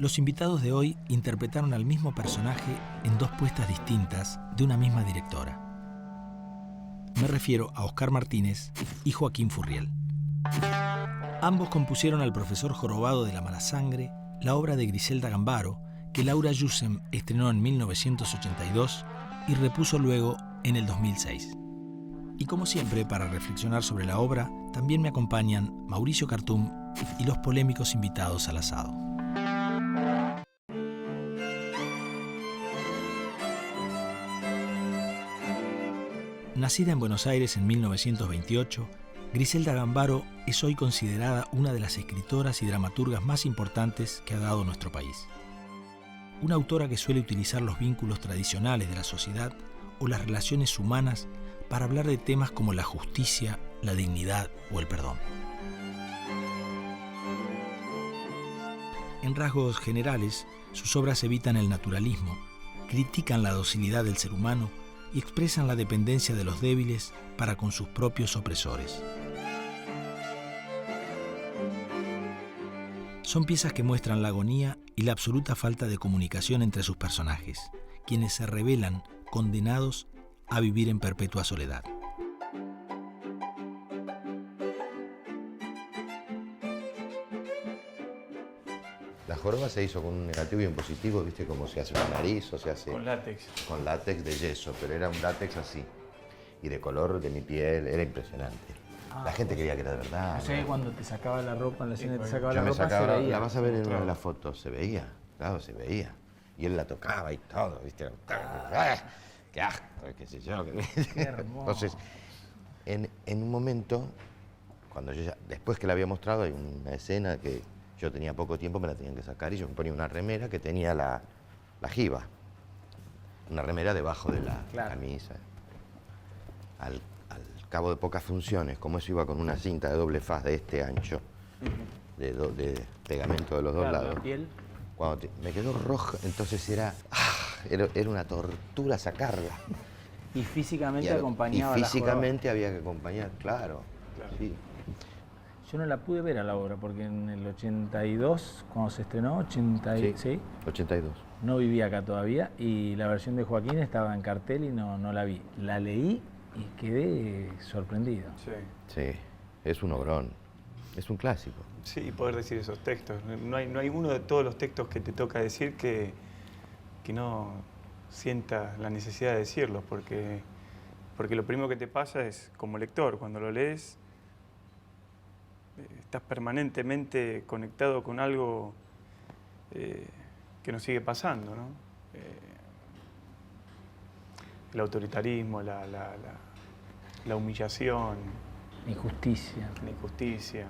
Los invitados de hoy interpretaron al mismo personaje en dos puestas distintas de una misma directora. Me refiero a Oscar Martínez y Joaquín Furriel. Ambos compusieron al profesor jorobado de la mala sangre, la obra de Griselda Gambaro, que Laura Yussem estrenó en 1982 y repuso luego en el 2006. Y como siempre, para reflexionar sobre la obra, también me acompañan Mauricio Cartum y los polémicos invitados al asado. Nacida en Buenos Aires en 1928, Griselda Gambaro es hoy considerada una de las escritoras y dramaturgas más importantes que ha dado nuestro país. Una autora que suele utilizar los vínculos tradicionales de la sociedad o las relaciones humanas para hablar de temas como la justicia, la dignidad o el perdón. En rasgos generales, sus obras evitan el naturalismo, critican la docilidad del ser humano y expresan la dependencia de los débiles para con sus propios opresores. Son piezas que muestran la agonía y la absoluta falta de comunicación entre sus personajes, quienes se revelan condenados a vivir en perpetua soledad. La joroba se hizo con un negativo y un positivo, ¿viste? Como se hace una nariz o se hace... Con látex. Con látex de yeso, pero era un látex así. Y de color de mi piel, era impresionante. La gente quería que era de verdad. O sea, que cuando te sacaba la ropa, en la escena te sacaba Yo la me ropa, sacaba, se veía. la vas a ver en una de las fotos, se veía, claro, se veía. Y él la tocaba y todo, ¿viste? ¡Qué asco! ¿Qué sé yo? Qué hermoso. Entonces, en un momento, cuando yo ya, después que la había mostrado, hay una escena que yo tenía poco tiempo, me la tenían que sacar y yo me ponía una remera que tenía la jiba. Una remera debajo de la camisa. Al cabo de pocas funciones, como eso iba con una cinta de doble faz de este ancho, de pegamento de los dos lados. La piel. Cuando me quedó roja, entonces era una tortura sacarla. Y físicamente acompañaba Y la físicamente había que acompañar, claro. Sí. Yo no la pude ver a la obra, porque en el 82, cuando se estrenó, 86, 82. no vivía acá todavía, y la versión de Joaquín estaba en cartel y no la vi. La leí y quedé sorprendido. Sí. Sí, es un obrón, es un clásico. Sí, y poder decir esos textos. No hay uno de todos los textos que te toca decir que no sientas la necesidad de decirlos, porque lo primero que te pasa es, como lector, cuando lo lees, estás permanentemente conectado con algo que nos sigue pasando, ¿no? El autoritarismo, la humillación, Injusticia. la injusticia,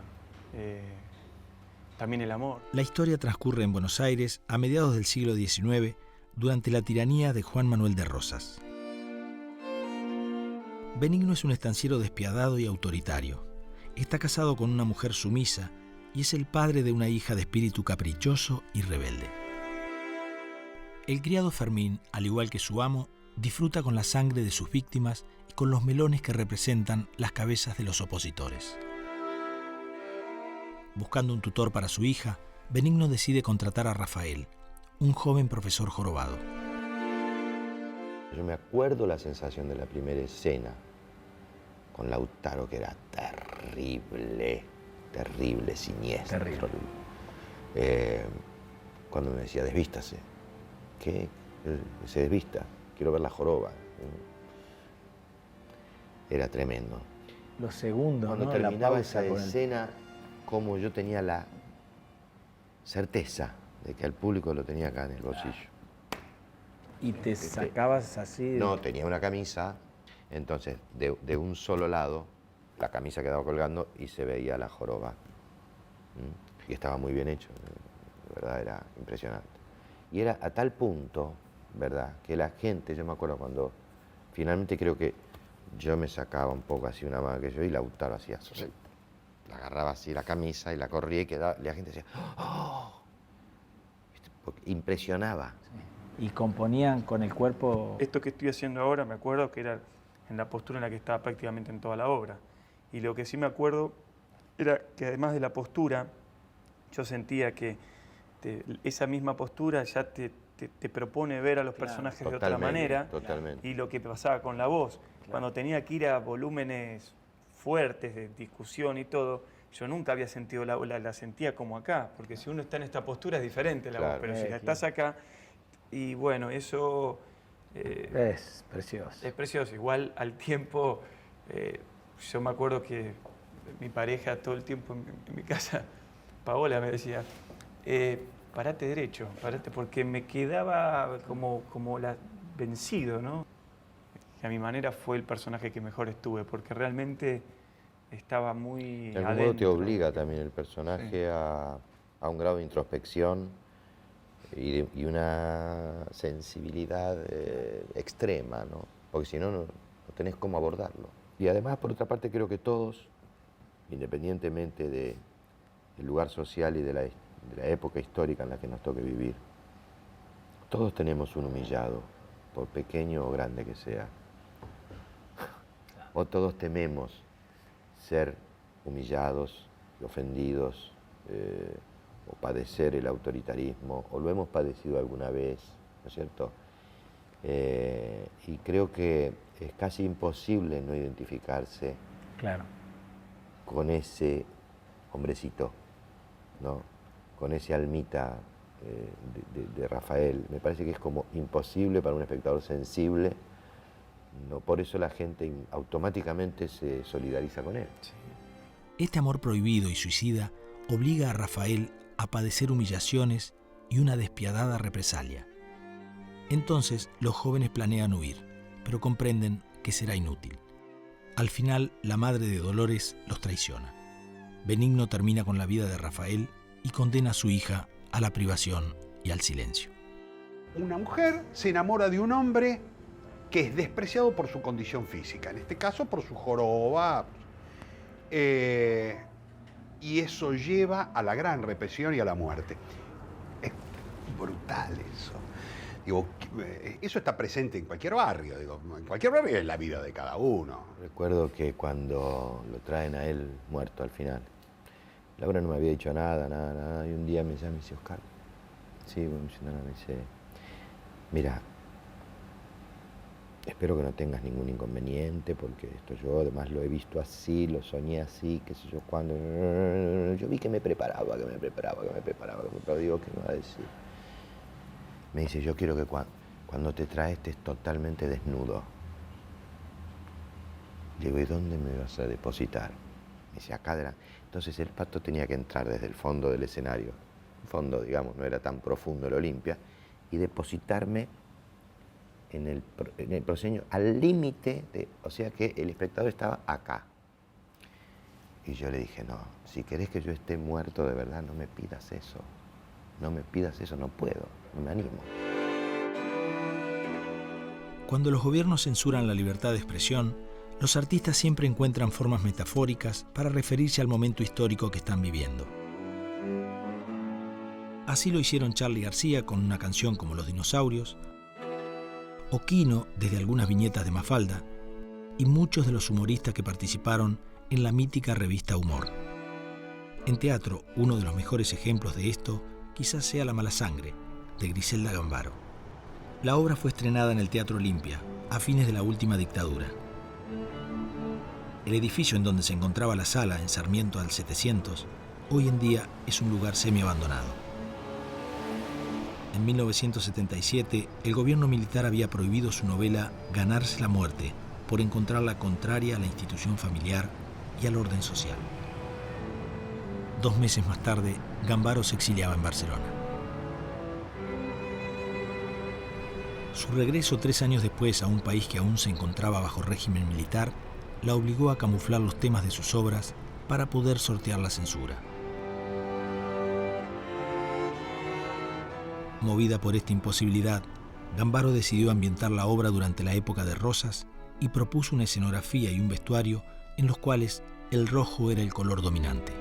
también el amor. La historia transcurre en Buenos Aires a mediados del siglo XIX, durante la tiranía de Juan Manuel de Rosas. Benigno es un estanciero despiadado y autoritario. Está casado con una mujer sumisa y es el padre de una hija de espíritu caprichoso y rebelde. El criado Fermín, al igual que su amo, disfruta con la sangre de sus víctimas y con los melones que representan las cabezas de los opositores. Buscando un tutor para su hija, Benigno decide contratar a Rafael, un joven profesor jorobado. Yo me acuerdo la sensación de la primera escena con Lautaro, que era terrible, siniestro. Terrible. Cuando me decía, desvístase. ¿Qué? Se desvista. Quiero ver la joroba. Era tremendo. Los segundos, Cuando ¿no? terminaba La pausa esa con escena, como yo tenía la certeza de que al público lo tenía acá en el bolsillo. Y te sacabas así... No, tenía una camisa, entonces de un solo lado, la camisa quedaba colgando y se veía la joroba. Y estaba muy bien hecho, de verdad era impresionante. Y era a tal punto, ¿verdad?, que la gente, yo me acuerdo cuando finalmente creo que yo me sacaba un poco así una mano que yo y Lautaro hacía así, la agarraba así la camisa y la corría y quedaba, la gente decía, ¡oh! Porque impresionaba. Sí. Y componían con el cuerpo... Esto que estoy haciendo ahora, me acuerdo que era en la postura en la que estaba prácticamente en toda la obra. Y lo que sí me acuerdo era que además de la postura, yo sentía que esa misma postura ya te propone ver a los personajes de otra manera. Totalmente. Y lo que pasaba con la voz, cuando tenía que ir a volúmenes fuertes de discusión y todo, yo nunca había sentido la sentía como acá, porque si uno está en esta postura es diferente la voz, pero si estás acá, y bueno, eso... es precioso. Es precioso, igual al tiempo, yo me acuerdo que mi pareja todo el tiempo en mi casa, Paola, me decía, parate derecho, parate, porque me quedaba como vencido, ¿no? Que a mi manera fue el personaje que mejor estuve, porque realmente estaba muy De algún modo te obliga también el personaje a un grado de introspección y una sensibilidad extrema, ¿no? Porque si no, no tenés cómo abordarlo. Y además, por otra parte, creo que todos, independientemente del lugar social y de la época histórica en la que nos toque vivir, todos tenemos un humillado, por pequeño o grande que sea. O todos tememos ser humillados, ofendidos, o padecer el autoritarismo, o lo hemos padecido alguna vez, ¿no es cierto? Y creo que es casi imposible no identificarse con ese hombrecito, ¿no? Con ese almita de Rafael. Me parece que es como imposible para un espectador sensible. No, por eso la gente automáticamente se solidariza con él. Este amor prohibido y suicida obliga a Rafael a padecer humillaciones y una despiadada represalia. Entonces los jóvenes planean huir, pero comprenden que será inútil. Al final, la madre de Dolores los traiciona. Benigno termina con la vida de Rafael y condena a su hija a la privación y al silencio. Una mujer se enamora de un hombre que es despreciado por su condición física, en este caso por su joroba, y eso lleva a la gran represión y a la muerte. Es brutal eso. Digo, eso está presente en cualquier barrio, en cualquier barrio es la vida de cada uno. Recuerdo que cuando lo traen a él muerto al final, Laura no me había dicho nada, y un día me llama y me dice, Oscar, sí, bueno, me dice, mira, espero que no tengas ningún inconveniente, porque esto yo además lo he visto así, lo soñé así, qué sé yo cuándo. Yo vi que me preparaba, digo, ¿qué me va a decir? Me dice, yo quiero que cuando te traes estés totalmente desnudo. Digo, ¿y dónde me vas a depositar? Me dice, acá adelante. Entonces el Pato tenía que entrar desde el fondo del escenario, un fondo, digamos, no era tan profundo el Olimpia, y depositarme en el proscenio al límite, o sea que el espectador estaba acá. Y yo le dije, no, si querés que yo esté muerto de verdad, no me pidas eso. No me pidas eso, no puedo, no me animo. Cuando los gobiernos censuran la libertad de expresión, los artistas siempre encuentran formas metafóricas para referirse al momento histórico que están viviendo. Así lo hicieron Charly García con una canción como Los Dinosaurios, o Quino desde algunas viñetas de Mafalda, y muchos de los humoristas que participaron en la mítica revista Humor. En teatro, uno de los mejores ejemplos de esto quizás sea La mala sangre, de Griselda Gambaro. La obra fue estrenada en el Teatro Olimpia, a fines de la última dictadura. El edificio en donde se encontraba la sala, en Sarmiento al 700, hoy en día es un lugar semi-abandonado. En 1977, el gobierno militar había prohibido su novela Ganarse la muerte por encontrarla contraria a la institución familiar y al orden social. 2 meses más tarde, Gambaro se exiliaba en Barcelona. Su regreso 3 años después a un país que aún se encontraba bajo régimen militar la obligó a camuflar los temas de sus obras para poder sortear la censura. Movida por esta imposibilidad, Gambaro decidió ambientar la obra durante la época de Rosas y propuso una escenografía y un vestuario en los cuales el rojo era el color dominante.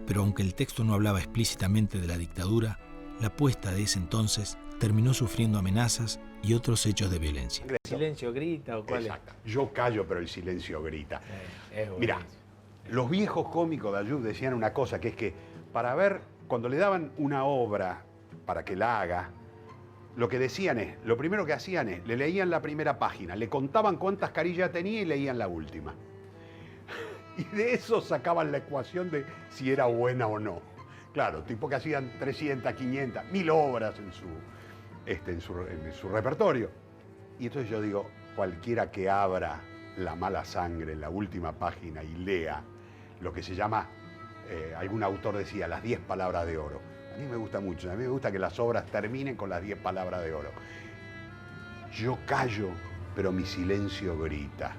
Pero aunque el texto no hablaba explícitamente de la dictadura, la puesta de ese entonces terminó sufriendo amenazas y otros hechos de violencia. ¿El silencio grita o cuál Exacto. Yo callo, pero el silencio grita. es? Mirá, los viejos cómicos de Ayub decían una cosa, que es que para ver cuando le daban una obra para que la haga, lo que decían es, lo primero que hacían es, le leían la primera página, le contaban cuántas carillas tenía y leían la última. Y de eso sacaban la ecuación de si era buena o no. Claro, tipo que hacían 300, 500, 1000 obras en su repertorio. Y entonces yo digo, cualquiera que abra La mala sangre en la última página y lea lo que se llama, algún autor decía, las 10 palabras de oro. A mí me gusta mucho, a mí me gusta que las obras terminen con las 10 palabras de oro. Yo callo, pero mi silencio grita.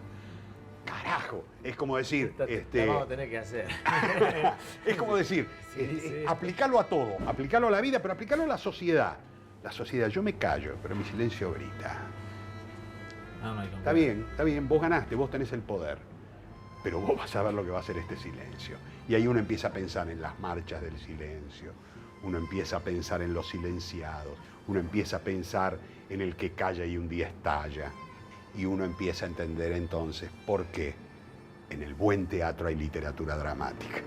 Carajo, es como decir... La vamos a tener que hacer. Es como decir, aplicarlo a todo, aplicarlo a la vida, pero aplicarlo a la sociedad. La sociedad, yo me callo, pero mi silencio grita. No hay Está bien, vos ganaste, vos tenés el poder, pero vos vas a ver lo que va a hacer este silencio. Y ahí uno empieza a pensar en las marchas del silencio, uno empieza a pensar en los silenciados, uno empieza a pensar en el que calla y un día estalla. Y uno empieza a entender entonces por qué en el buen teatro hay literatura dramática.